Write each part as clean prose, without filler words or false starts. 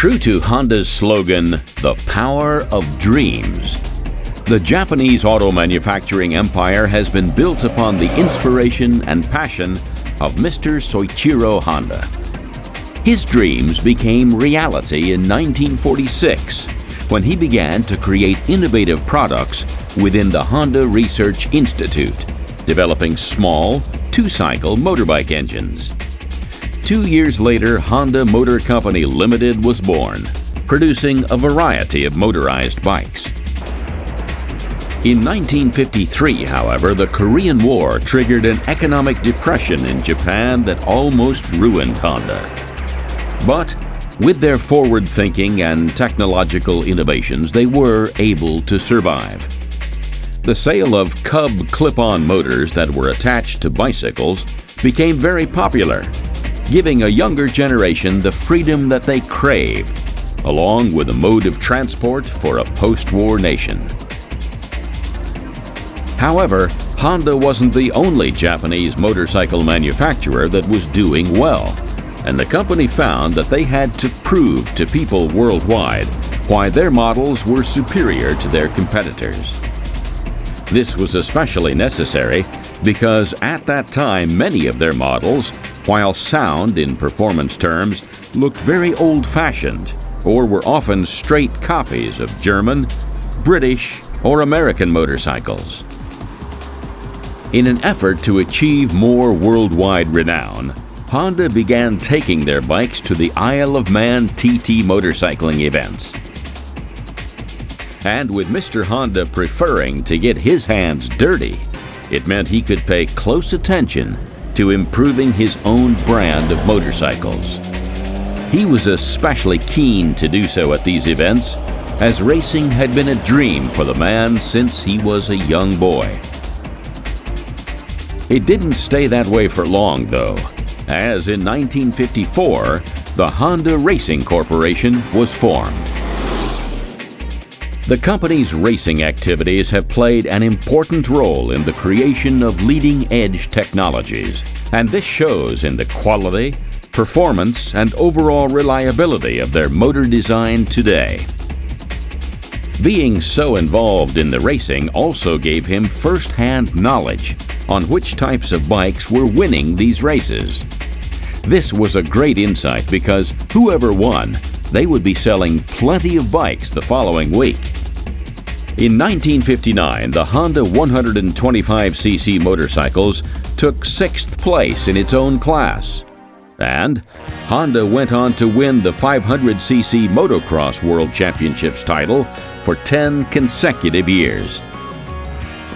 True to Honda's slogan, "The power of dreams," the Japanese auto manufacturing empire has been built upon the inspiration and passion of Mr. Soichiro Honda. His dreams became reality in 1946 when he began to create innovative products within the Honda Research Institute, developing small, two-cycle motorbike engines. 2 years later, Honda Motor Company Limited was born, producing a variety of motorized bikes. In 1953, however, the Korean War triggered an economic depression in Japan that almost ruined Honda. But with their forward thinking and technological innovations, they were able to survive. The sale of Cub clip-on motors that were attached to bicycles became very popular, giving a younger generation the freedom that they craved, along with a mode of transport for a post-war nation. However, Honda wasn't the only Japanese motorcycle manufacturer that was doing well, and the company found that they had to prove to people worldwide why their models were superior to their competitors. This was especially necessary because at that time many of their models, while sound in performance terms, looked very old-fashioned or were often straight copies of German, British, or American motorcycles. In an effort to achieve more worldwide renown, Honda began taking their bikes to the Isle of Man TT motorcycling events. And with Mr. Honda preferring to get his hands dirty, it meant he could pay close attention to improving his own brand of motorcycles. He was especially keen to do so at these events, as racing had been a dream for the man since he was a young boy. It didn't stay that way for long, though, as in 1954, the Honda Racing Corporation was formed. The company's racing activities have played an important role in the creation of leading-edge technologies, and this shows in the quality, performance, and overall reliability of their motor design today. Being so involved in the racing also gave him first-hand knowledge on which types of bikes were winning these races. This was a great insight because whoever won, they would be selling plenty of bikes the following week. In 1959, the Honda 125cc motorcycles took 6th place in its own class. And Honda went on to win the 500cc Motocross World Championships title for 10 consecutive years.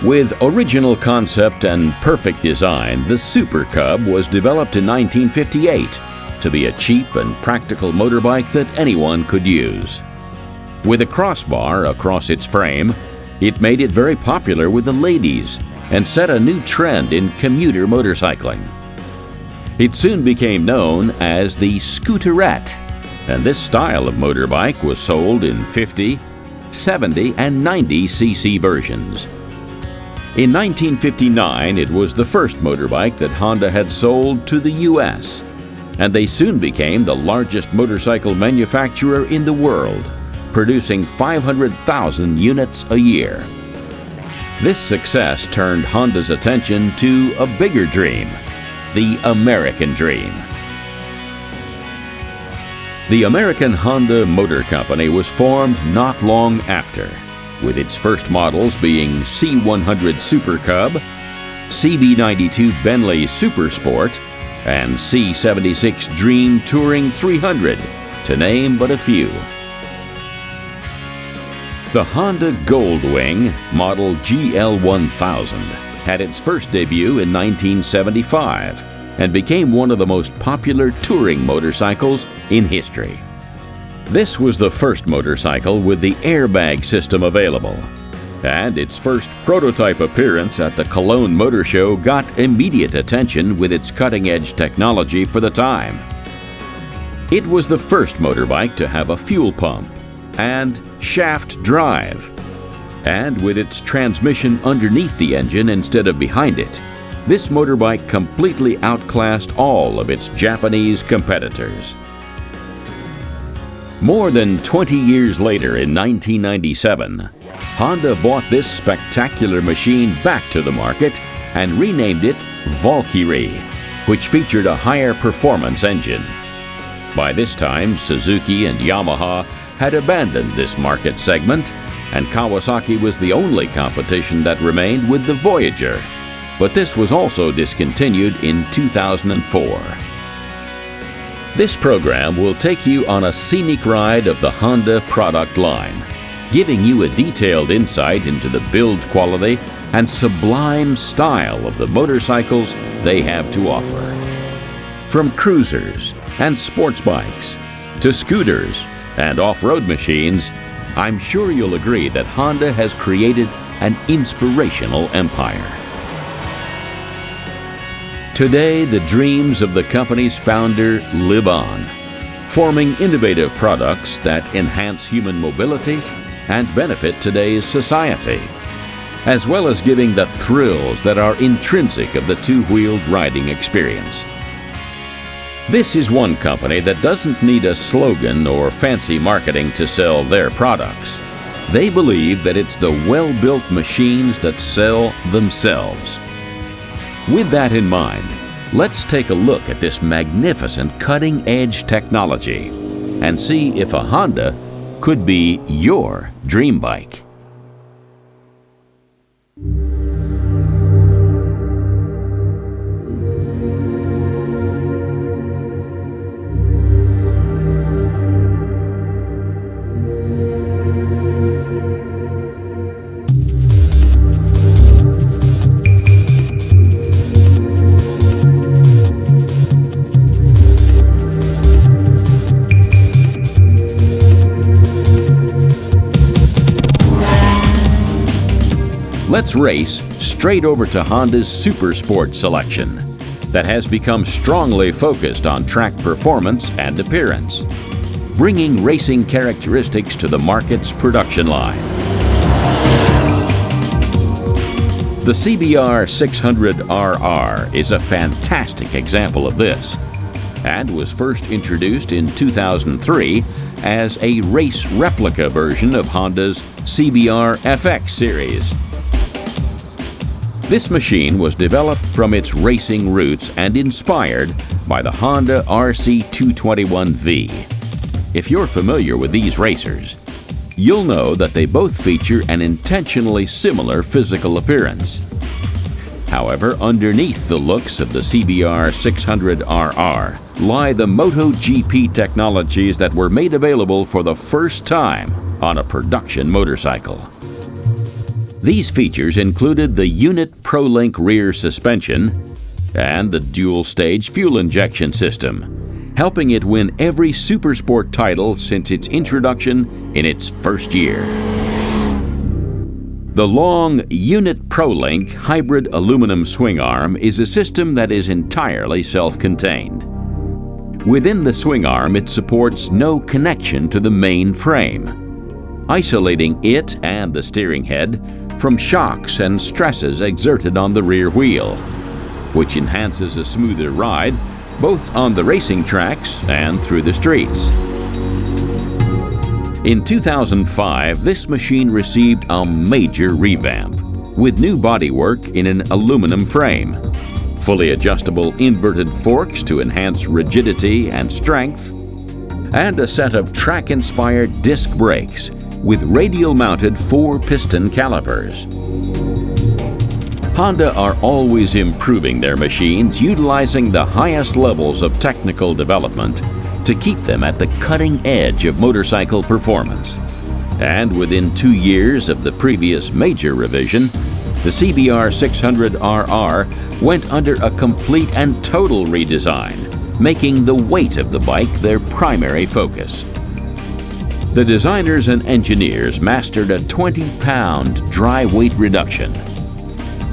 With original concept and perfect design, the Super Cub was developed in 1958 to be a cheap and practical motorbike that anyone could use. With a crossbar across its frame, it made it very popular with the ladies and set a new trend in commuter motorcycling. It soon became known as the Scooterette, and this style of motorbike was sold in 50, 70, and 90cc versions. In 1959, it was the first motorbike that Honda had sold to the U.S., and they soon became the largest motorcycle manufacturer in the world, producing 500,000 units a year. This success turned Honda's attention to a bigger dream, the American dream. The American Honda Motor Company was formed not long after, with its first models being C100 Super Cub, CB92 Bentley Super Sport, and C76 Dream Touring 300, to name but a few. The Honda Goldwing, model GL1000, had its first debut in 1975 and became one of the most popular touring motorcycles in history. This was the first motorcycle with the airbag system available, and its first prototype appearance at the Cologne Motor Show got immediate attention with its cutting-edge technology for the time. It was the first motorbike to have a fuel pump and shaft drive, and with its transmission underneath the engine instead of behind it, this motorbike completely outclassed all of its Japanese competitors. More than 20 years later, in 1997, Honda bought this spectacular machine back to the market and renamed it Valkyrie, which featured a higher performance engine. By this time, Suzuki and Yamaha had abandoned this market segment, and Kawasaki was the only competition that remained with the Voyager. But this was also discontinued in 2004. This program will take you on a scenic ride of the Honda product line, giving you a detailed insight into the build quality and sublime style of the motorcycles they have to offer. From cruisers and sports bikes to scooters and off-road machines, I'm sure you'll agree that Honda has created an inspirational empire. Today, the dreams of the company's founder live on, forming innovative products that enhance human mobility and benefit today's society, as well as giving the thrills that are intrinsic of the two-wheeled riding experience. This is one company that doesn't need a slogan or fancy marketing to sell their products. They believe that it's the well-built machines that sell themselves. With that in mind, let's take a look at this magnificent cutting-edge technology and see if a Honda could be your dream bike. Let's race straight over to Honda's Super Sport selection that has become strongly focused on track performance and appearance, bringing racing characteristics to the market's production line. The CBR 600RR is a fantastic example of this and was first introduced in 2003 as a race replica version of Honda's CBR FX series. This machine was developed from its racing roots and inspired by the Honda RC221V. If you're familiar with these racers, you'll know that they both feature an intentionally similar physical appearance. However, underneath the looks of the CBR 600RR lie the MotoGP technologies that were made available for the first time on a production motorcycle. These features included the Unit ProLink rear suspension and the dual-stage fuel injection system, helping it win every Supersport title since its introduction in its first year. The long Unit ProLink hybrid aluminum swing arm is a system that is entirely self-contained. Within the swing arm, it supports no connection to the main frame, isolating it and the steering head from shocks and stresses exerted on the rear wheel, which enhances a smoother ride both on the racing tracks and through the streets. In 2005, this machine received a major revamp with new bodywork in an aluminum frame, fully adjustable inverted forks to enhance rigidity and strength, and a set of track-inspired disc brakes with radial-mounted 4-piston calipers. Honda are always improving their machines, utilizing the highest levels of technical development to keep them at the cutting edge of motorcycle performance. And within 2 years of the previous major revision, the CBR 600RR went under a complete and total redesign, making the weight of the bike their primary focus. The designers and engineers mastered a 20-pound dry weight reduction,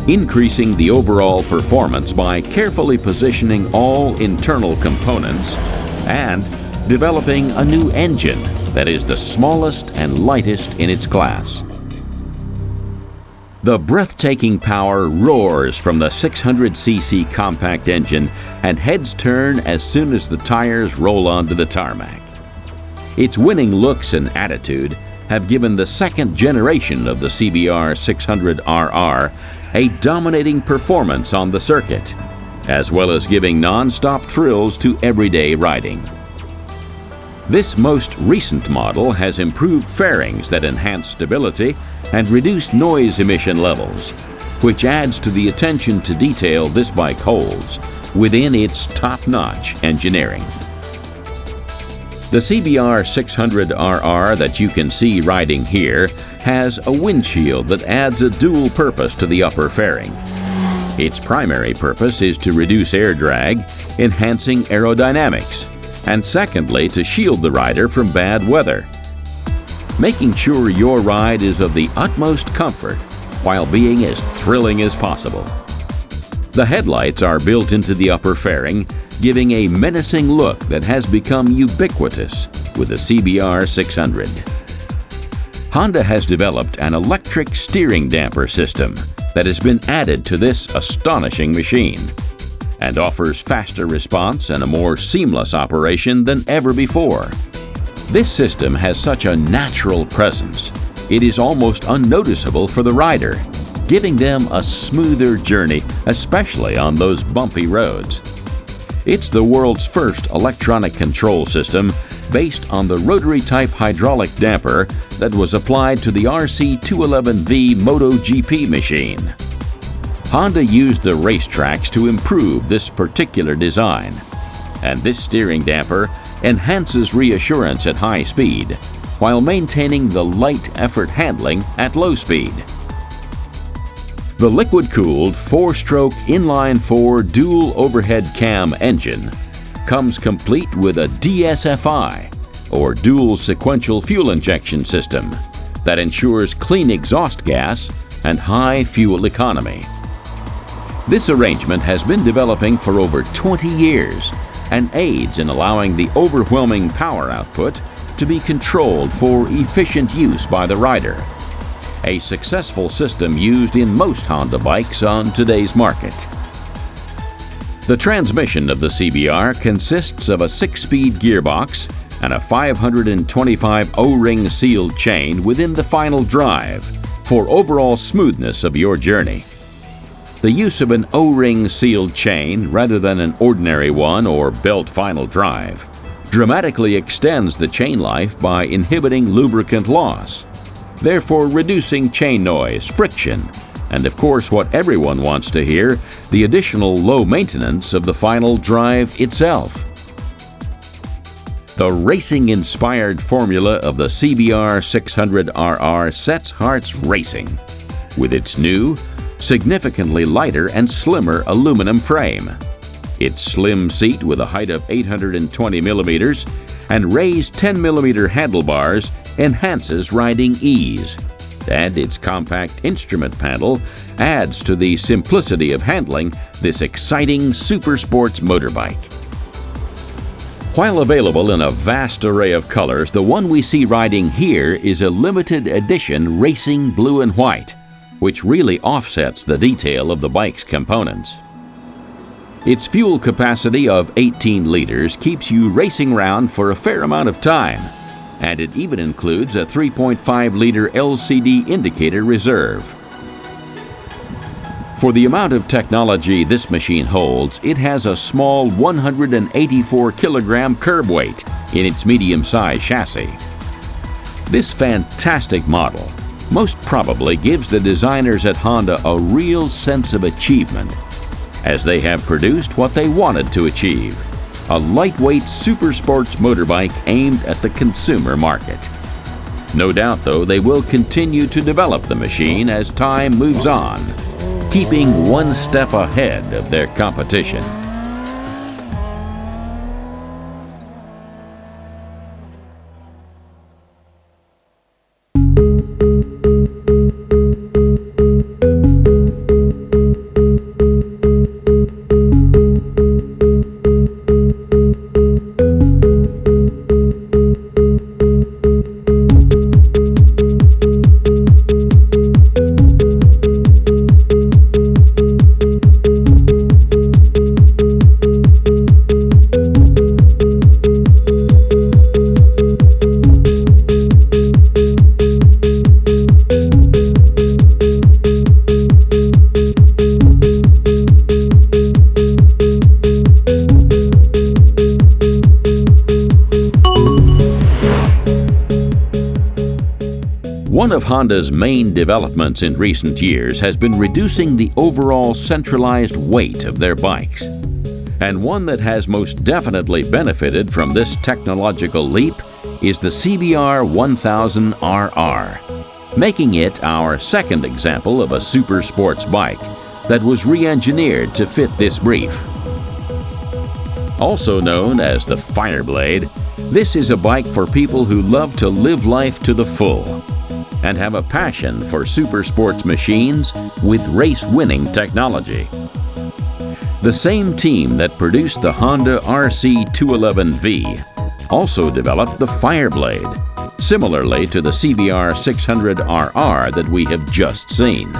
increasing the overall performance by carefully positioning all internal components and developing a new engine that is the smallest and lightest in its class. The breathtaking power roars from the 600cc compact engine and heads turn as soon as the tires roll onto the tarmac. Its winning looks and attitude have given the second generation of the CBR 600RR a dominating performance on the circuit, as well as giving non-stop thrills to everyday riding. This most recent model has improved fairings that enhance stability and reduce noise emission levels, which adds to the attention to detail this bike holds within its top-notch engineering. The CBR 600RR that you can see riding here has a windshield that adds a dual purpose to the upper fairing. Its primary purpose is to reduce air drag, enhancing aerodynamics, and secondly, to shield the rider from bad weather, making sure your ride is of the utmost comfort while being as thrilling as possible. The headlights are built into the upper fairing, giving a menacing look that has become ubiquitous with the CBR 600. Honda has developed an electric steering damper system that has been added to this astonishing machine and offers faster response and a more seamless operation than ever before. This system has such a natural presence, it is almost unnoticeable for the rider, giving them a smoother journey, especially on those bumpy roads. It's the world's first electronic control system based on the rotary-type hydraulic damper that was applied to the RC211V MotoGP machine. Honda used the racetracks to improve this particular design, and this steering damper enhances reassurance at high speed while maintaining the light effort handling at low speed. The liquid-cooled 4-stroke inline-4 dual overhead cam engine comes complete with a DSFI, or dual sequential fuel injection system, that ensures clean exhaust gas and high fuel economy. This arrangement has been developing for over 20 years and aids in allowing the overwhelming power output to be controlled for efficient use by the rider, a successful system used in most Honda bikes on today's market. The transmission of the CBR consists of a 6-speed gearbox and a 525 O-ring sealed chain within the final drive for overall smoothness of your journey. The use of an O-ring sealed chain rather than an ordinary one or belt final drive dramatically extends the chain life by inhibiting lubricant loss, therefore reducing chain noise, friction, and of course what everyone wants to hear, the additional low maintenance of the final drive itself. The racing-inspired formula of the CBR 600RR sets hearts racing with its new, significantly lighter and slimmer aluminum frame, its slim seat with a height of 820 millimeters and raised 10 millimeter handlebars enhances riding ease, and its compact instrument panel adds to the simplicity of handling this exciting super sports motorbike. While available in a vast array of colors, the one we see riding here is a limited edition racing blue and white, which really offsets the detail of the bike's components. Its fuel capacity of 18 liters keeps you racing around for a fair amount of time, and it even includes a 3.5-liter LCD indicator reserve. For the amount of technology this machine holds, it has a small 184-kilogram curb weight in its medium-size chassis. This fantastic model most probably gives the designers at Honda a real sense of achievement, as they have produced what they wanted to achieve: a lightweight super sports motorbike aimed at the consumer market. No doubt, though, they will continue to develop the machine as time moves on, keeping one step ahead of their competition. One of Honda's main developments in recent years has been reducing the overall centralized weight of their bikes. And one that has most definitely benefited from this technological leap is the CBR 1000RR, making it our second example of a super sports bike that was re-engineered to fit this brief. Also known as the Fireblade, this is a bike for people who love to live life to the full and have a passion for super sports machines with race-winning technology. The same team that produced the Honda RC211V also developed the Fireblade, similarly to the CBR 600RR that we have just seen.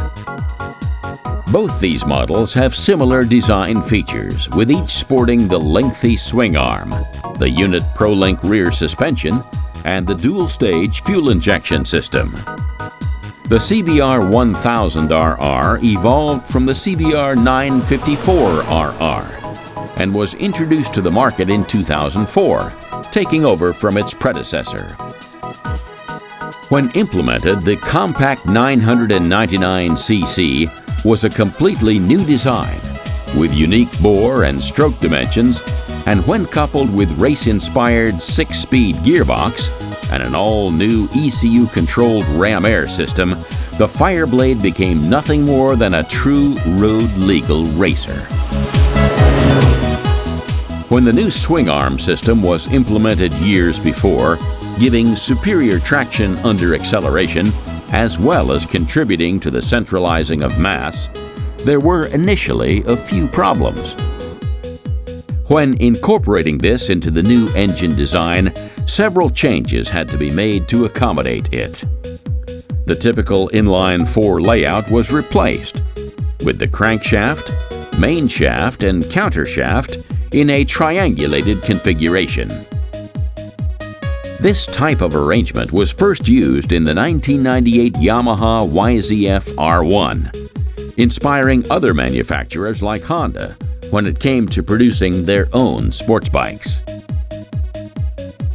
Both these models have similar design features, with each sporting the lengthy swing arm, the unit ProLink rear suspension, and the dual-stage fuel injection system. The CBR 1000RR evolved from the CBR 954RR and was introduced to the market in 2004, taking over from its predecessor. When implemented, the compact 999cc was a completely new design with unique bore and stroke dimensions, and when coupled with race-inspired 6-speed gearbox and an all-new ECU-controlled ram air system, the Fireblade became nothing more than a true road-legal racer. When the new swing arm system was implemented years before, giving superior traction under acceleration, as well as contributing to the centralizing of mass, there were initially a few problems. When incorporating this into the new engine design, several changes had to be made to accommodate it. The typical inline-4 layout was replaced, with the crankshaft, main shaft, and countershaft in a triangulated configuration. This type of arrangement was first used in the 1998 Yamaha YZF R1, inspiring other manufacturers like Honda when it came to producing their own sports bikes.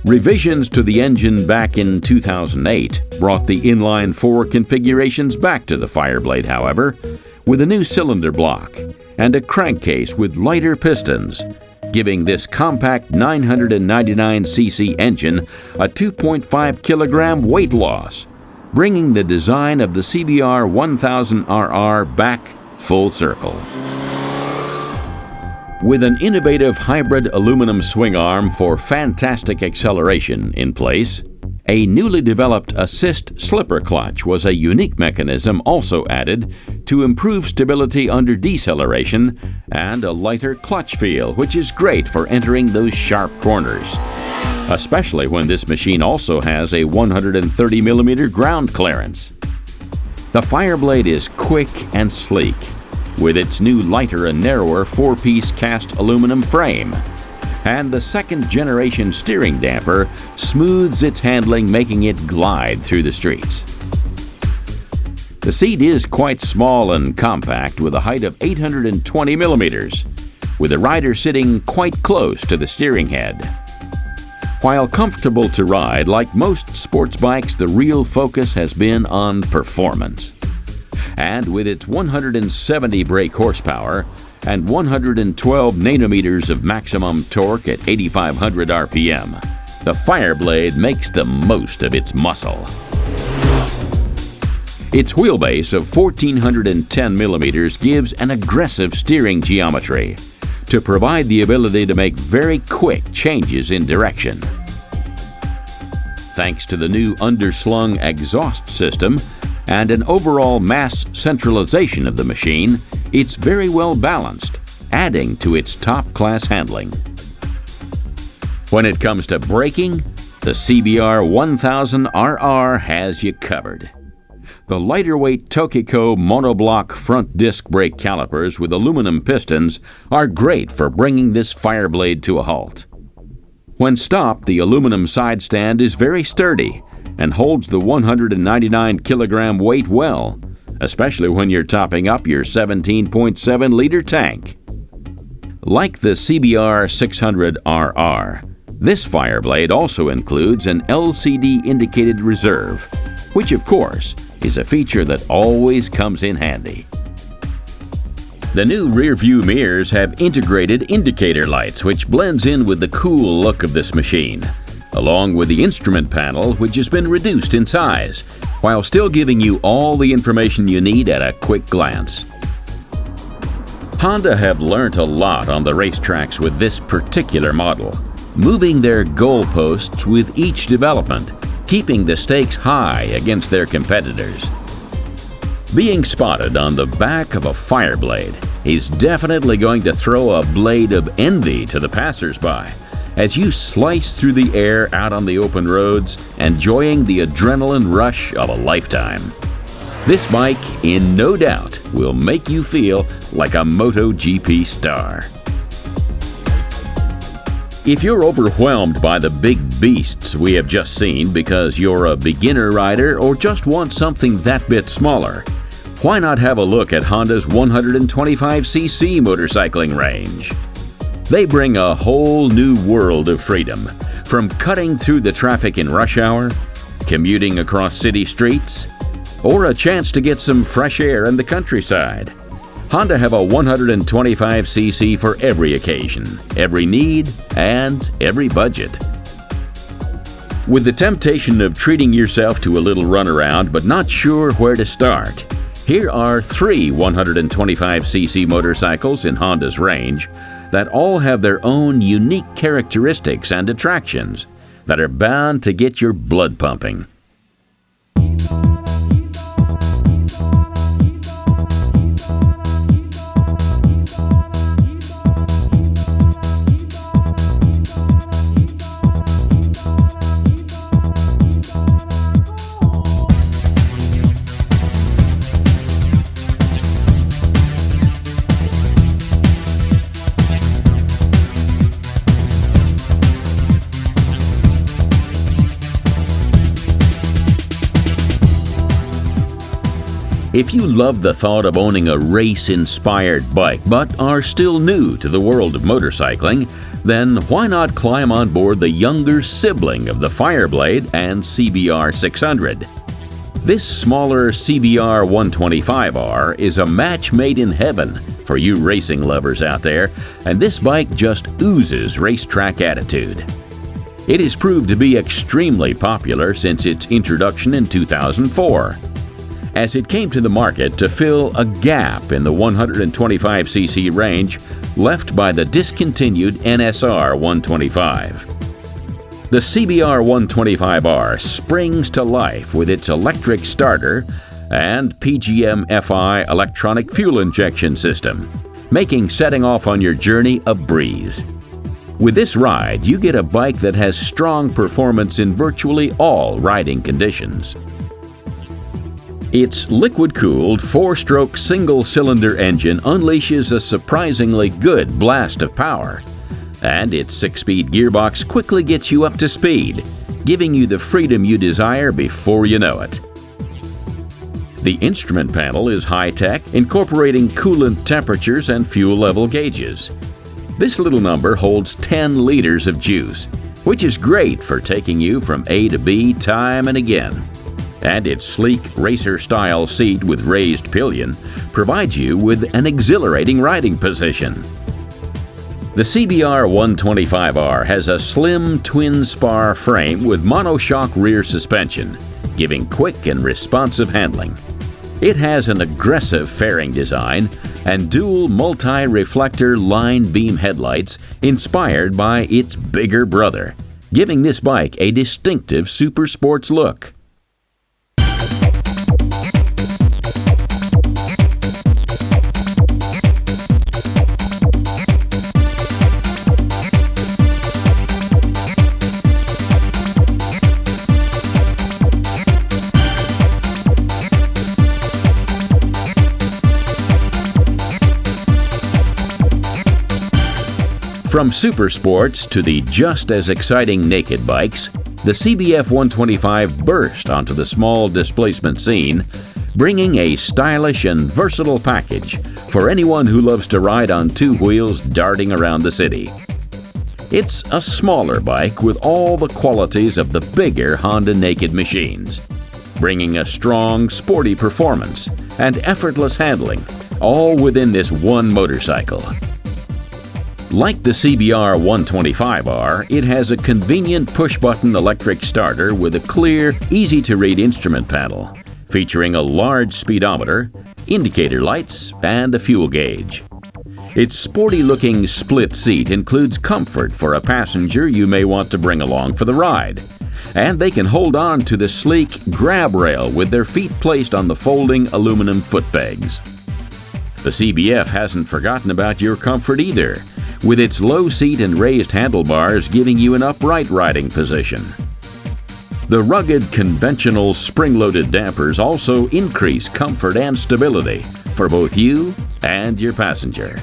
Revisions to the engine back in 2008 brought the inline-4 configurations back to the Fireblade, however, with a new cylinder block and a crankcase with lighter pistons, giving this compact 999cc engine a 2.5 kilogram weight loss, bringing the design of the CBR 1000RR back full circle. With an innovative hybrid aluminum swing arm for fantastic acceleration in place, a newly developed assist slipper clutch was a unique mechanism also added to improve stability under deceleration, and a lighter clutch feel, which is great for entering those sharp corners, especially when this machine also has a 130mm ground clearance. The Fireblade is quick and sleek, with its new lighter and narrower 4-piece cast aluminum frame, and the second-generation steering damper smooths its handling, making it glide through the streets. The seat is quite small and compact, with a height of 820 millimeters, with the rider sitting quite close to the steering head. While comfortable to ride, like most sports bikes, the real focus has been on performance. And with its 170 brake horsepower and 112 nanometers of maximum torque at 8,500 RPM, the Fireblade makes the most of its muscle. Its wheelbase of 1,410 millimeters gives an aggressive steering geometry to provide the ability to make very quick changes in direction. Thanks to the new underslung exhaust system and an overall mass centralization of the machine, it's very well balanced, adding to its top-class handling. When it comes to braking, the CBR 1000RR has you covered. The lighter-weight Tokico monoblock front disc brake calipers with aluminum pistons are great for bringing this Fireblade to a halt. When stopped, the aluminum side stand is very sturdy and holds the 199 kilogram weight well, especially when you're topping up your 17.7-liter tank. Like the CBR 600RR, this Fireblade also includes an LCD indicated reserve, which of course is a feature that always comes in handy. The new rear-view mirrors have integrated indicator lights, which blends in with the cool look of this machine, along with the instrument panel, which has been reduced in size, while still giving you all the information you need at a quick glance. Honda have learnt a lot on the racetracks with this particular model, moving their goalposts with each development, keeping the stakes high against their competitors. Being spotted on the back of a Fireblade is definitely going to throw a blade of envy to the passers-by as you slice through the air out on the open roads, enjoying the adrenaline rush of a lifetime. This bike, in no doubt, will make you feel like a MotoGP star. If you're overwhelmed by the big beasts we have just seen because you're a beginner rider or just want something that bit smaller, why not have a look at Honda's 125cc motorcycling range? They bring a whole new world of freedom, from cutting through the traffic in rush hour, commuting across city streets, or a chance to get some fresh air in the countryside. Honda have a 125cc for every occasion, every need, and every budget. With the temptation of treating yourself to a little runaround but not sure where to start, here are 3 125cc motorcycles in Honda's range that all have their own unique characteristics and attractions that are bound to get your blood pumping. If you love the thought of owning a race-inspired bike but are still new to the world of motorcycling, then why not climb on board the younger sibling of the Fireblade and CBR 600? This smaller CBR 125R is a match made in heaven for you racing lovers out there, and this bike just oozes racetrack attitude. It has proved to be extremely popular since its introduction in 2004. As it came to the market to fill a gap in the 125cc range left by the discontinued NSR 125. The CBR 125R springs to life with its electric starter and PGM-FI electronic fuel injection system, making setting off on your journey a breeze. With this ride, you get a bike that has strong performance in virtually all riding conditions. Its liquid-cooled 4-stroke single-cylinder engine unleashes a surprisingly good blast of power, and its 6-speed gearbox quickly gets you up to speed, giving you the freedom you desire before you know it. The instrument panel is high-tech, incorporating coolant temperatures and fuel level gauges. This little number holds 10 liters of juice, which is great for taking you from A to B time and again. And its sleek racer-style seat with raised pillion provides you with an exhilarating riding position. The CBR 125R has a slim twin-spar frame with monoshock rear suspension, giving quick and responsive handling. It has an aggressive fairing design and dual multi-reflector line beam headlights inspired by its bigger brother, giving this bike a distinctive super sports look. From super sports to the just as exciting naked bikes, the CBF 125 burst onto the small displacement scene, bringing a stylish and versatile package for anyone who loves to ride on two wheels darting around the city. It's a smaller bike with all the qualities of the bigger Honda naked machines. bringing a strong, sporty performance and effortless handling, all within this one motorcycle. Like the CBR 125R, it has a convenient push-button electric starter with a clear, easy-to-read instrument panel, featuring a large speedometer, indicator lights, and a fuel gauge. Its sporty-looking split seat includes comfort for a passenger you may want to bring along for the ride. And they can hold on to the sleek grab rail with their feet placed on the folding aluminum foot pegs. The CBF hasn't forgotten about your comfort either, with its low seat and raised handlebars giving you an upright riding position. The rugged conventional spring-loaded dampers also increase comfort and stability for both you and your passenger.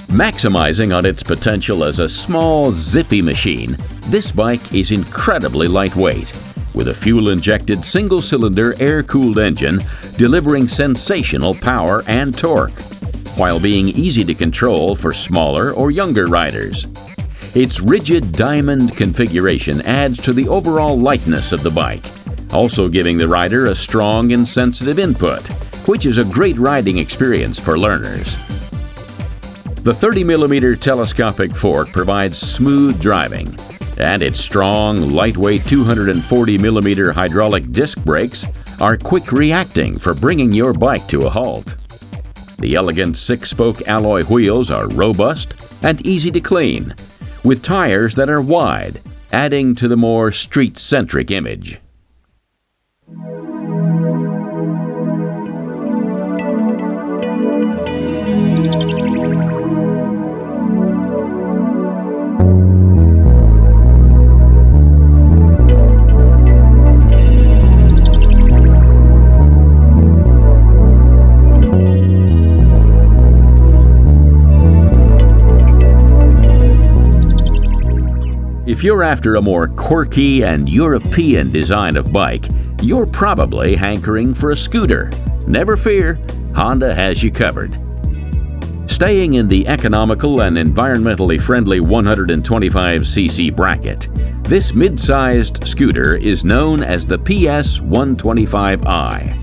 Maximizing on its potential as a small, zippy machine, this bike is incredibly lightweight, with a fuel-injected single-cylinder air-cooled engine delivering sensational power and torque, while being easy to control for smaller or younger riders. Its rigid diamond configuration adds to the overall lightness of the bike, also giving the rider a strong and sensitive input, which is a great riding experience for learners. The 30mm telescopic fork provides smooth driving, and its strong, lightweight 240mm hydraulic disc brakes are quick reacting for bringing your bike to a halt. The elegant 6-spoke alloy wheels are robust and easy to clean, with tires that are wide, adding to the more street-centric image. If you're after a more quirky and European design of bike, you're probably hankering for a scooter. Never fear, Honda has you covered. Staying in the economical and environmentally friendly 125cc bracket, this mid-sized scooter is known as the PS 125i.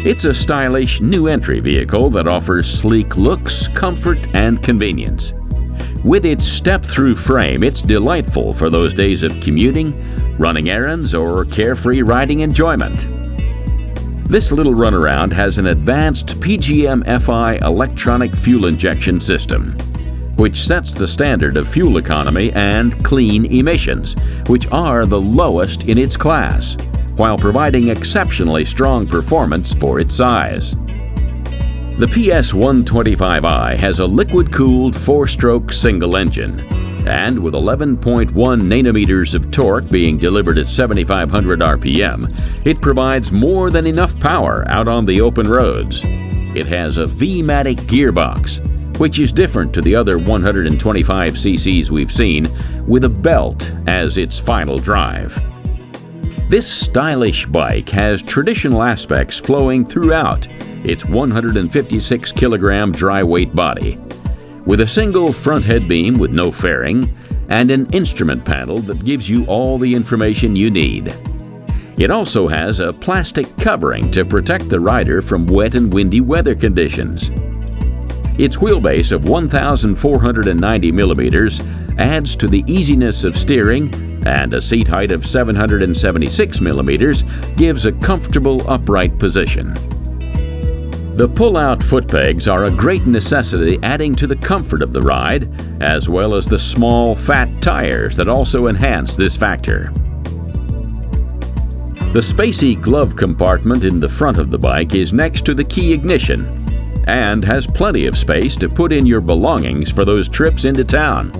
It's a stylish new entry vehicle that offers sleek looks, comfort, and convenience. With its step-through frame, it's delightful for those days of commuting, running errands, or carefree riding enjoyment. This little runaround has an advanced PGM-FI electronic fuel injection system, which sets the standard of fuel economy and clean emissions, which are the lowest in its class, while providing exceptionally strong performance for its size. The PS 125i has a liquid-cooled 4-stroke single engine, and with 11.1 nanometers of torque being delivered at 7,500 RPM, it provides more than enough power out on the open roads. It has a V-matic gearbox, which is different to the other 125cc's we've seen, with a belt as its final drive. This stylish bike has traditional aspects flowing throughout its 156-kilogram dry-weight body, with a single front head beam with no fairing and an instrument panel that gives you all the information you need. It also has a plastic covering to protect the rider from wet and windy weather conditions. Its wheelbase of 1,490 millimeters adds to the easiness of steering, and a seat height of 776 millimeters gives a comfortable upright position. The pull-out foot pegs are a great necessity, adding to the comfort of the ride, as well as the small, fat tires that also enhance this factor. The spacey glove compartment in the front of the bike is next to the key ignition and has plenty of space to put in your belongings for those trips into town.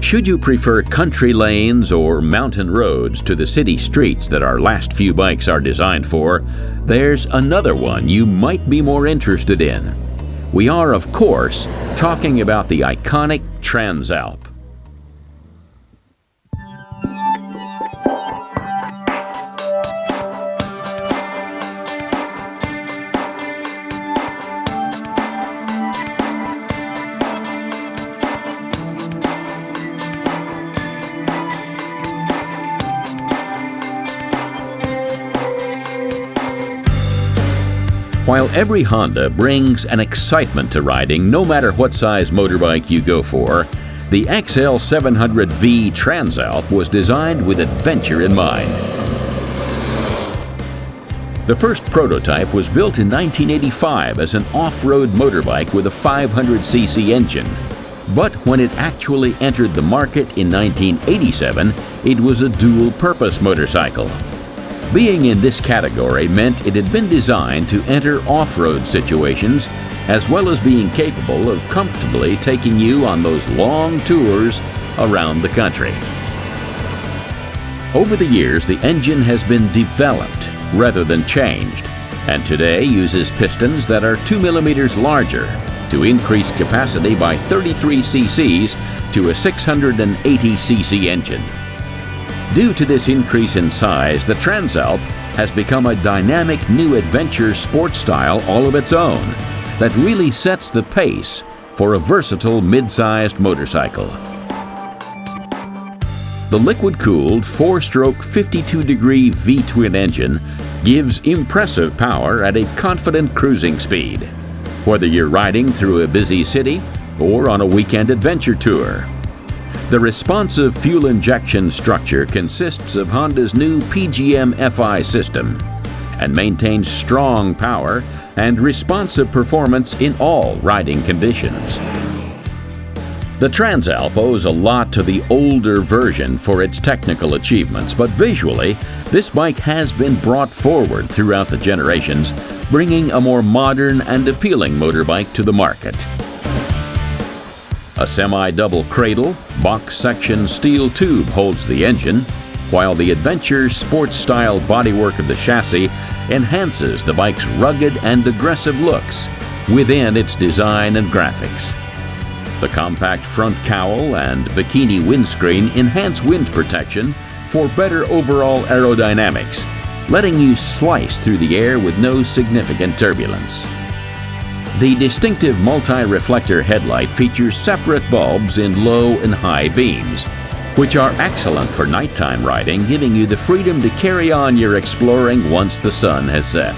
Should you prefer country lanes or mountain roads to the city streets that our last few bikes are designed for, there's another one you might be more interested in. We are, of course, talking about the iconic Transalp. While every Honda brings an excitement to riding no matter what size motorbike you go for, the XL700V Transalp was designed with adventure in mind. The first prototype was built in 1985 as an off-road motorbike with a 500cc engine. But when it actually entered the market in 1987, it was a dual-purpose motorcycle. Being in this category meant it had been designed to enter off-road situations, as well as being capable of comfortably taking you on those long tours around the country. Over the years, the engine has been developed rather than changed, and today uses pistons that are 2 millimeters larger to increase capacity by 33 cc's to a 680 cc engine. Due to this increase in size, the Transalp has become a dynamic new adventure sports style all of its own that really sets the pace for a versatile mid-sized motorcycle. The liquid-cooled 4-stroke 52-degree V-twin engine gives impressive power at a confident cruising speed, whether you're riding through a busy city or on a weekend adventure tour. The responsive fuel injection structure consists of Honda's new PGM-FI system and maintains strong power and responsive performance in all riding conditions. The Transalp owes a lot to the older version for its technical achievements, but visually, this bike has been brought forward throughout the generations, bringing a more modern and appealing motorbike to the market. A semi-double cradle, box-section steel tube holds the engine, while the adventure sports-style bodywork of the chassis enhances the bike's rugged and aggressive looks within its design and graphics. The compact front cowl and bikini windscreen enhance wind protection for better overall aerodynamics, letting you slice through the air with no significant turbulence. The distinctive multi-reflector headlight features separate bulbs in low and high beams, which are excellent for nighttime riding, giving you the freedom to carry on your exploring once the sun has set.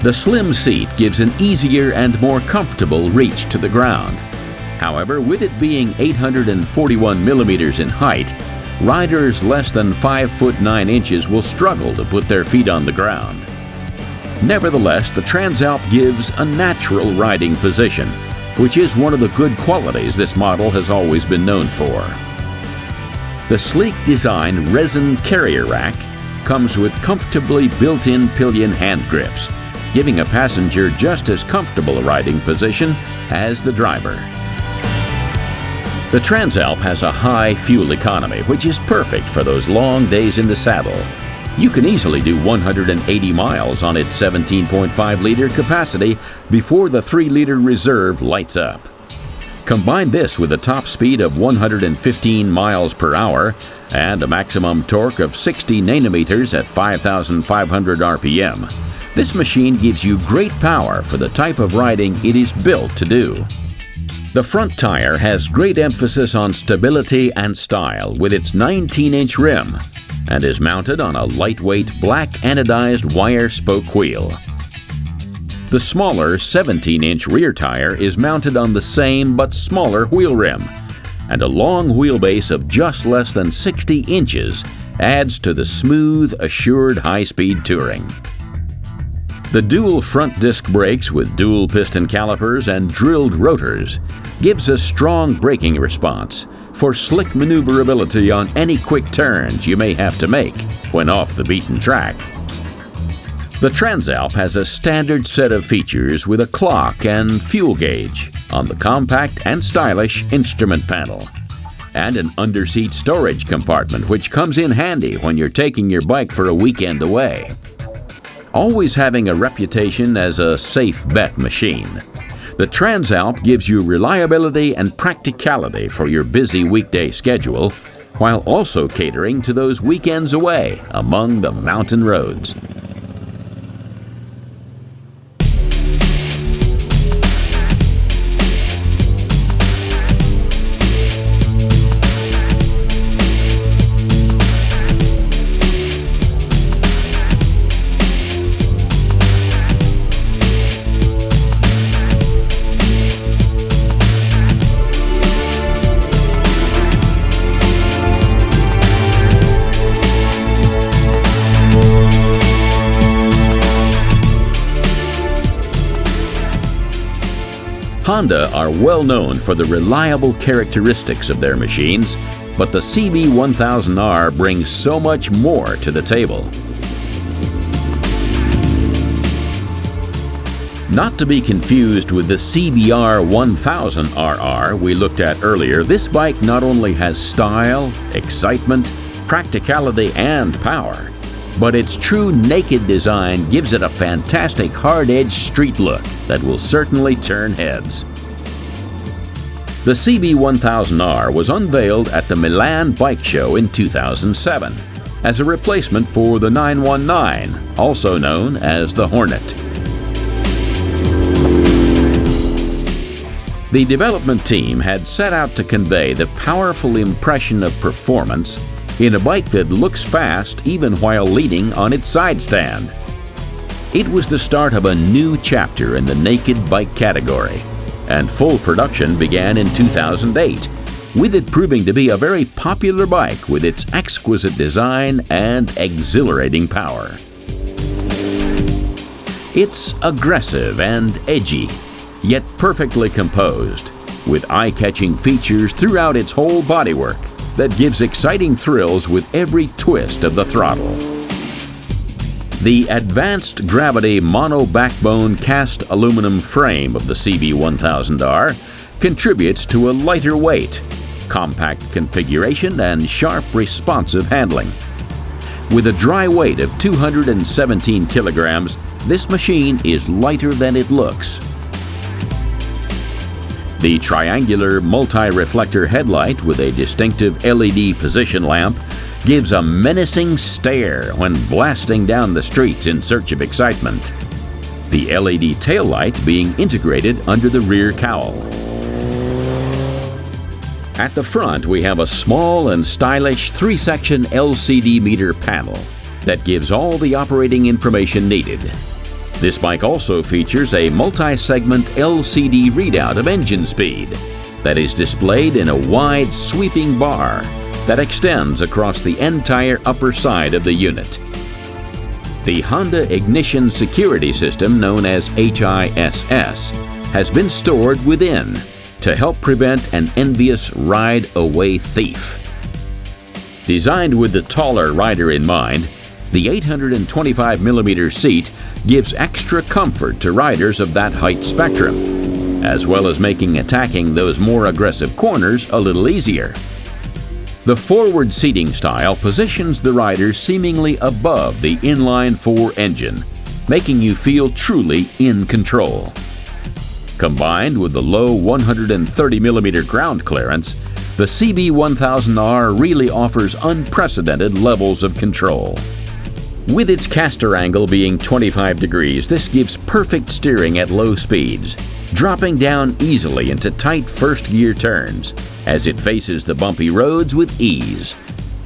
The slim seat gives an easier and more comfortable reach to the ground. However, with it being 841 millimeters in height, riders less than 5 foot 9 inches will struggle to put their feet on the ground. Nevertheless, the Transalp gives a natural riding position, which is one of the good qualities this model has always been known for. The sleek design resin carrier rack comes with comfortably built-in pillion hand grips, giving a passenger just as comfortable a riding position as the driver. The Transalp has a high fuel economy, which is perfect for those long days in the saddle. You can easily do 180 miles on its 17.5-liter capacity before the 3-liter reserve lights up. Combine this with a top speed of 115 miles per hour and a maximum torque of 60 nanometers at 5,500 RPM. This machine gives you great power for the type of riding it is built to do. The front tire has great emphasis on stability and style with its 19-inch rim, and is mounted on a lightweight black anodized wire spoke wheel. The smaller 17-inch rear tire is mounted on the same but smaller wheel rim, and a long wheelbase of just less than 60 inches adds to the smooth, assured high-speed touring. The dual front disc brakes with dual piston calipers and drilled rotors gives a strong braking response for slick maneuverability on any quick turns you may have to make when off the beaten track. The Transalp has a standard set of features with a clock and fuel gauge on the compact and stylish instrument panel, and an underseat storage compartment which comes in handy when you're taking your bike for a weekend away. Always having a reputation as a safe bet machine, the Transalp gives you reliability and practicality for your busy weekday schedule, while also catering to those weekends away among the mountain roads. Honda are well known for the reliable characteristics of their machines, but the CB1000R brings so much more to the table. Not to be confused with the CBR 1000RR we looked at earlier, this bike not only has style, excitement, practicality, and power, but its true naked design gives it a fantastic hard-edged street look that will certainly turn heads. The CB1000R was unveiled at the Milan Bike Show in 2007 as a replacement for the 919, also known as the Hornet. The development team had set out to convey the powerful impression of performance in a bike that looks fast even while leaning on its side stand. It was the start of a new chapter in the naked bike category, and full production began in 2008, with it proving to be a very popular bike with its exquisite design and exhilarating power. It's aggressive and edgy, yet perfectly composed, with eye-catching features throughout its whole bodywork that gives exciting thrills with every twist of the throttle. The advanced gravity mono-backbone cast aluminum frame of the CB1000R contributes to a lighter weight, compact configuration, and sharp, responsive handling. With a dry weight of 217 kilograms, this machine is lighter than it looks. The triangular multi-reflector headlight with a distinctive LED position lamp gives a menacing stare when blasting down the streets in search of excitement, the LED taillight being integrated under the rear cowl. At the front, we have a small and stylish 3-section LCD meter panel that gives all the operating information needed. This bike also features a multi-segment LCD readout of engine speed that is displayed in a wide sweeping bar that extends across the entire upper side of the unit. The Honda Ignition Security System, known as HISS, has been stored within to help prevent an envious ride-away thief. Designed with the taller rider in mind, the 825mm seat gives extra comfort to riders of that height spectrum, as well as making attacking those more aggressive corners a little easier. The forward seating style positions the rider seemingly above the inline-4 engine, making you feel truly in control. Combined with the low 130mm ground clearance, the CB1000R really offers unprecedented levels of control. With its caster angle being 25 degrees, this gives perfect steering at low speeds, dropping down easily into tight first-gear turns as it faces the bumpy roads with ease,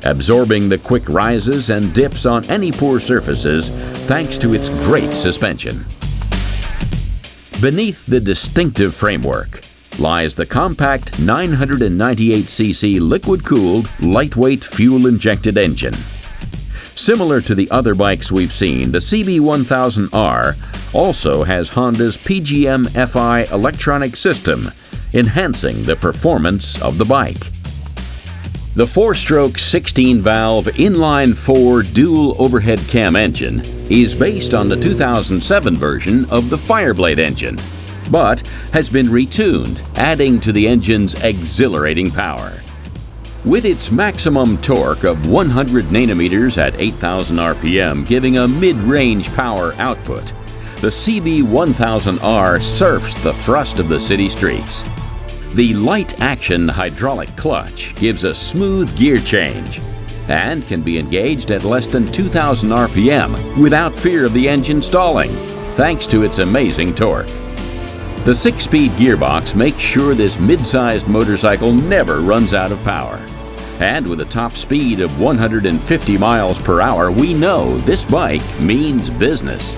absorbing the quick rises and dips on any poor surfaces thanks to its great suspension. Beneath the distinctive framework lies the compact 998cc liquid-cooled, lightweight, fuel-injected engine. Similar to the other bikes we've seen, the CB1000R also has Honda's PGM-FI electronic system, enhancing the performance of the bike. The 4-stroke 16-valve inline-4 dual overhead cam engine is based on the 2007 version of the Fireblade engine, but has been retuned, adding to the engine's exhilarating power. With its maximum torque of 100 nanometers at 8,000 RPM, giving a mid-range power output, the CB1000R surfs the thrust of the city streets. The light-action hydraulic clutch gives a smooth gear change and can be engaged at less than 2,000 RPM without fear of the engine stalling, thanks to its amazing torque. The 6-speed gearbox makes sure this mid-sized motorcycle never runs out of power. And with a top speed of 150 miles per hour, we know this bike means business.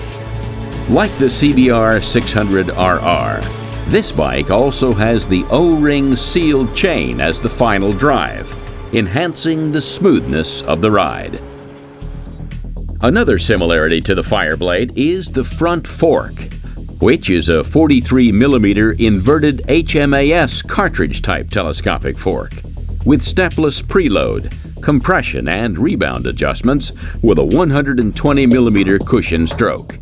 Like the CBR 600RR, this bike also has the O-ring sealed chain as the final drive, enhancing the smoothness of the ride. Another similarity to the Fireblade is the front fork. which is a 43mm inverted HMAS cartridge-type telescopic fork with stepless preload, compression, and rebound adjustments with a 120mm cushion stroke.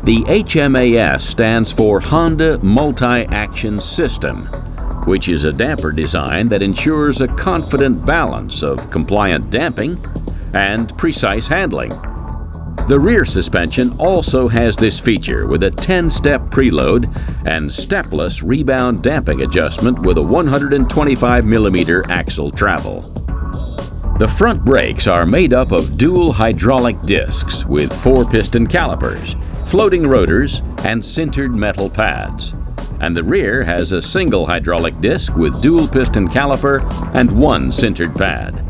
The HMAS stands for Honda Multi-Action System, which is a damper design that ensures a confident balance of compliant damping and precise handling. The rear suspension also has this feature with a 10-step preload and stepless rebound damping adjustment with a 125mm axle travel. The front brakes are made up of dual hydraulic discs with 4-piston calipers, floating rotors, and sintered metal pads. And the rear has a single hydraulic disc with dual-piston caliper and 1 sintered pad.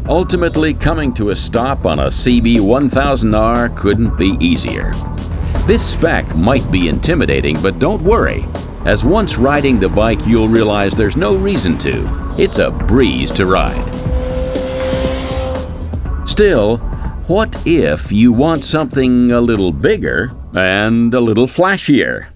Ultimately coming to a stop on a CB1000R couldn't be easier. This spec might be intimidating, but don't worry, as once riding the bike you'll realize there's no reason to. It's a breeze to ride. Still, what if you want something a little bigger and a little flashier?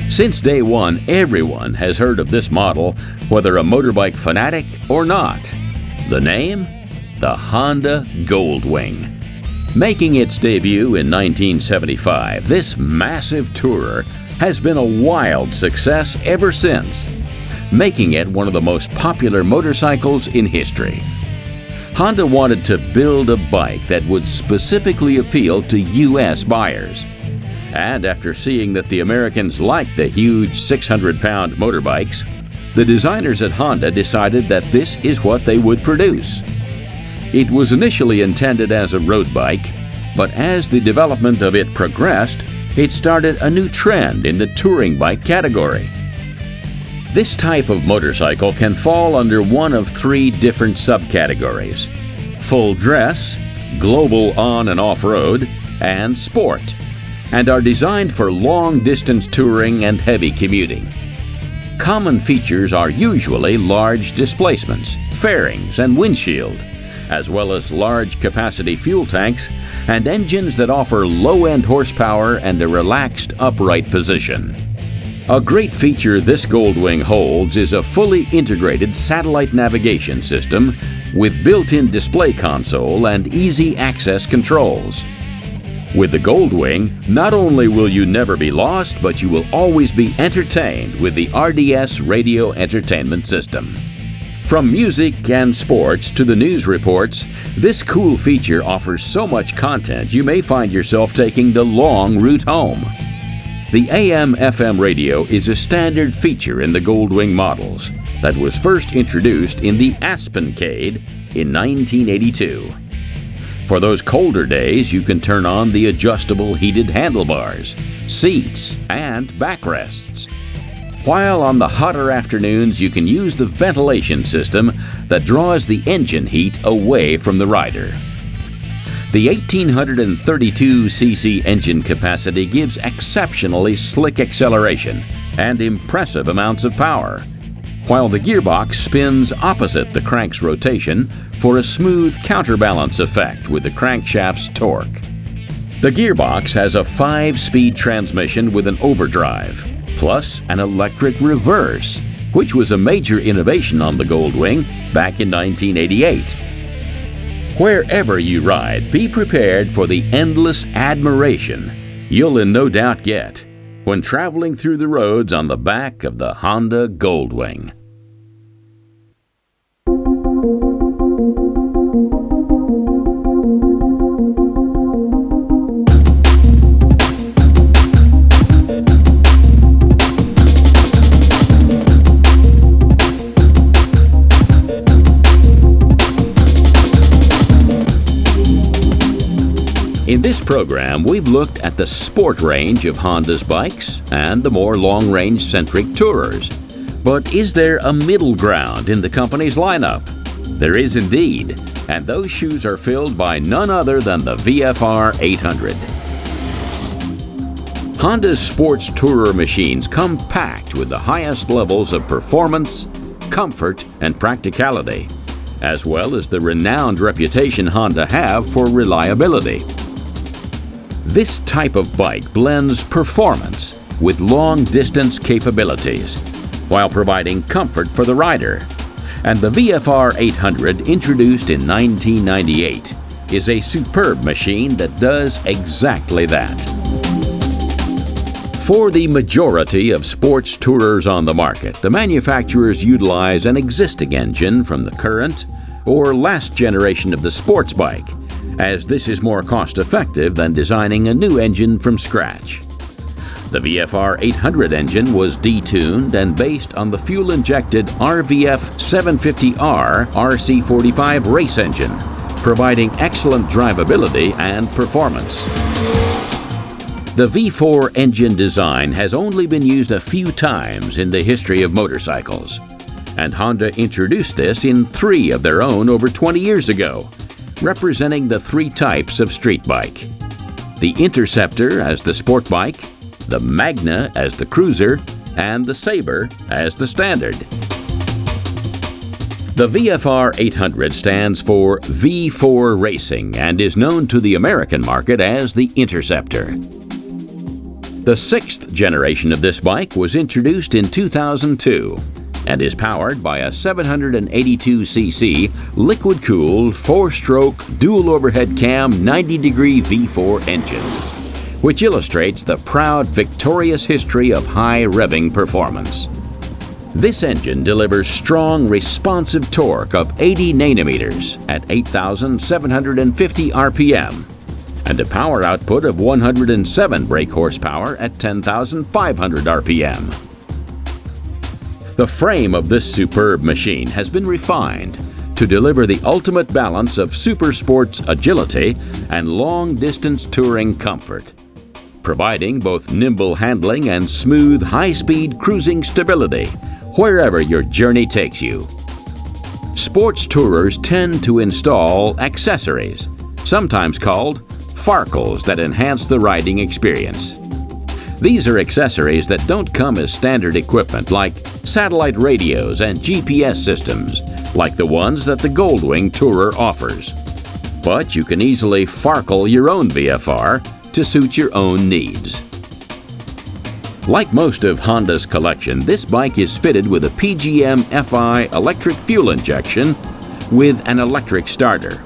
Since day one, everyone has heard of this model, whether a motorbike fanatic or not. The name? The Honda Goldwing. Making its debut in 1975, this massive tourer has been a wild success ever since, making it one of the most popular motorcycles in history. Honda wanted to build a bike that would specifically appeal to U.S. buyers. And after seeing that the Americans liked the huge 600-pound motorbikes, the designers at Honda decided that this is what they would produce. It was initially intended as a road bike, but as the development of it progressed, it started a new trend in the touring bike category. This type of motorcycle can fall under one of 3 different subcategories: full dress, global on and off-road, and sport, and are designed for long-distance touring and heavy commuting. Common features are usually large displacements, fairings, and windshield, as well as large capacity fuel tanks and engines that offer low-end horsepower and a relaxed upright position. A great feature this Goldwing holds is a fully integrated satellite navigation system with built-in display console and easy access controls. With the Goldwing, not only will you never be lost, but you will always be entertained with the RDS radio entertainment system. From music and sports to the news reports, this cool feature offers so much content you may find yourself taking the long route home. The AM/FM radio is a standard feature in the Goldwing models that was first introduced in the Aspencade in 1982. For those colder days, you can turn on the adjustable heated handlebars, seats, and backrests. While on the hotter afternoons, you can use the ventilation system that draws the engine heat away from the rider. The 1832cc engine capacity gives exceptionally slick acceleration and impressive amounts of power, while the gearbox spins opposite the crank's rotation for a smooth counterbalance effect with the crankshaft's torque. The gearbox has a 5-speed transmission with an overdrive, plus an electric reverse, which was a major innovation on the Goldwing back in 1988. Wherever you ride, be prepared for the endless admiration you'll no doubt get when traveling through the roads on the back of the Honda Goldwing. In this program, we've looked at the sport range of Honda's bikes and the more long-range centric tourers. But is there a middle ground in the company's lineup? There is indeed, and those shoes are filled by none other than the VFR 800. Honda's sports tourer machines come packed with the highest levels of performance, comfort, and practicality, as well as the renowned reputation Honda have for reliability. This type of bike blends performance with long-distance capabilities while providing comfort for the rider. And the VFR 800, introduced in 1998, is a superb machine that does exactly that. For the majority of sports tourers on the market, the manufacturers utilize an existing engine from the current or last generation of the sports bike, as this is more cost-effective than designing a new engine from scratch. The VFR 800 engine was detuned and based on the fuel-injected RVF 750R RC45 race engine, providing excellent drivability and performance. The V4 engine design has only been used a few times in the history of motorcycles, and Honda introduced this in 3 of their own over 20 years ago, representing the 3 types of street bike: the Interceptor as the sport bike, the Magna as the cruiser, and the Sabre as the standard. The VFR 800 stands for V4 Racing and is known to the American market as the Interceptor. The 6th generation of this bike was introduced in 2002 and is powered by a 782cc liquid-cooled 4-stroke dual overhead cam 90-degree V4 engine, which illustrates the proud, victorious history of high revving performance. This engine delivers strong, responsive torque of 80 nanometers at 8,750 RPM and a power output of 107 brake horsepower at 10,500 RPM. The frame of this superb machine has been refined to deliver the ultimate balance of super sports agility and long-distance touring comfort, providing both nimble handling and smooth, high-speed cruising stability wherever your journey takes you. Sports tourers tend to install accessories, sometimes called farkles, that enhance the riding experience. These are accessories that don't come as standard equipment, like satellite radios and GPS systems, like the ones that the Goldwing Tourer offers. But you can easily farkle your own VFR to suit your own needs. Like most of Honda's collection, this bike is fitted with a PGM-FI electric fuel injection with an electric starter.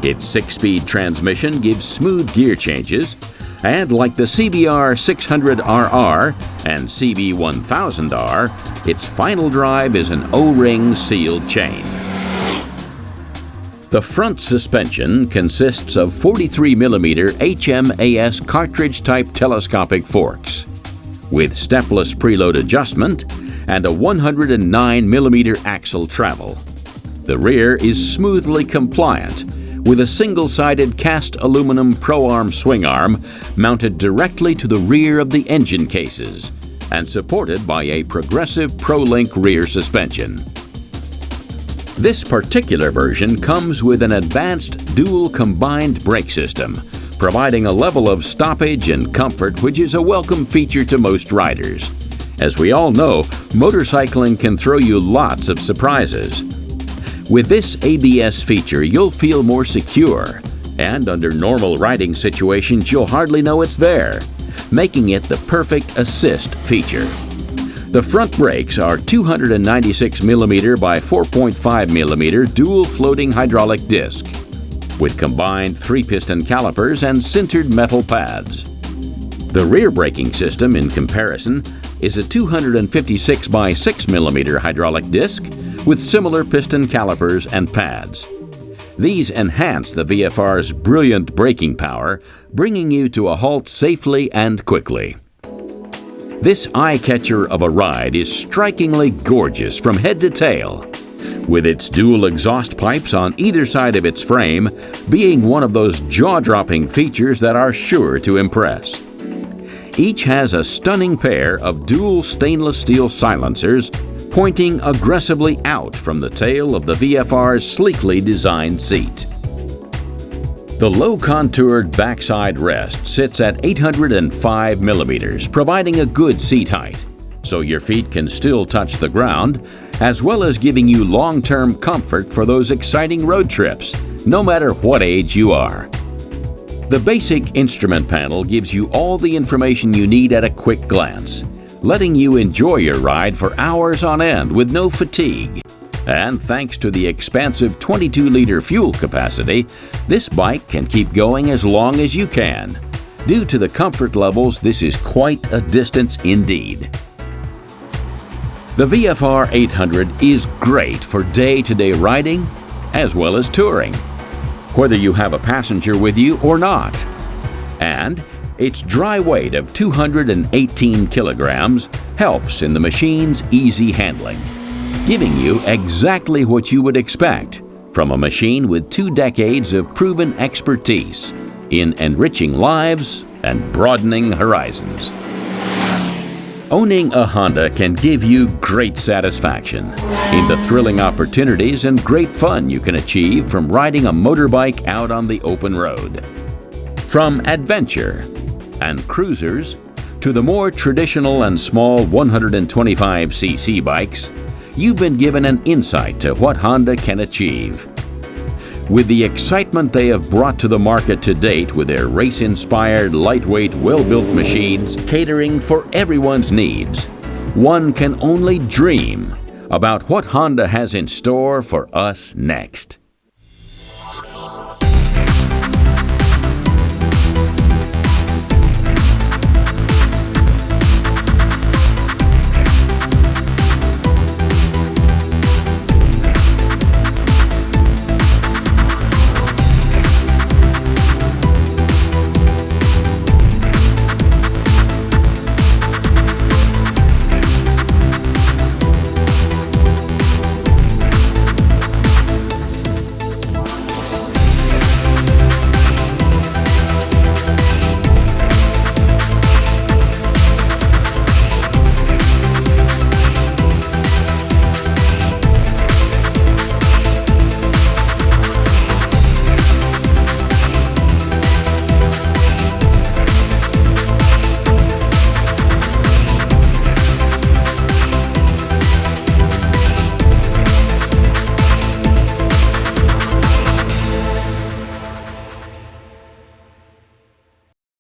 Its 6-speed transmission gives smooth gear changes, and like the CBR 600RR and CB 1000R, its final drive is an O-ring sealed chain. The front suspension consists of 43mm HMAS cartridge-type telescopic forks, with stepless preload adjustment and a 109mm axle travel. The rear is smoothly compliant, with a single-sided cast aluminum pro-arm swing arm mounted directly to the rear of the engine cases and supported by a progressive ProLink rear suspension. This particular version comes with an advanced dual combined brake system, providing a level of stoppage and comfort which is a welcome feature to most riders. As we all know, motorcycling can throw you lots of surprises. With this ABS feature, you'll feel more secure, and under normal riding situations, you'll hardly know it's there, making it the perfect assist feature. The front brakes are 296mm by 4.5mm dual floating hydraulic disc, with combined 3-piston calipers and sintered metal pads. The rear braking system, in comparison, is a 256 by 6mm hydraulic disc with similar piston calipers and pads. These enhance the VFR's brilliant braking power, bringing you to a halt safely and quickly. This eye-catcher of a ride is strikingly gorgeous from head to tail, with its dual exhaust pipes on either side of its frame being one of those jaw-dropping features that are sure to impress. Each has a stunning pair of dual stainless steel silencers pointing aggressively out from the tail of the VFR's sleekly designed seat. The low-contoured backside rest sits at 805 millimeters, providing a good seat height, so your feet can still touch the ground, as well as giving you long-term comfort for those exciting road trips, no matter what age you are. The basic instrument panel gives you all the information you need at a quick glance, letting you enjoy your ride for hours on end with no fatigue. And thanks to the expansive 22-liter fuel capacity, this bike can keep going as long as you can. Due to the comfort levels, this is quite a distance indeed. The VFR 800 is great for day-to-day riding as well as touring, whether you have a passenger with you or not. And its dry weight of 218 kilograms helps in the machine's easy handling, giving you exactly what you would expect from a machine with 2 decades of proven expertise in enriching lives and broadening horizons. Owning a Honda can give you great satisfaction in the thrilling opportunities and great fun you can achieve from riding a motorbike out on the open road. From adventure and cruisers to the more traditional and small 125cc bikes, you've been given an insight to what Honda can achieve. With the excitement they have brought to the market to date with their race-inspired, lightweight, well-built machines catering for everyone's needs, one can only dream about what Honda has in store for us next.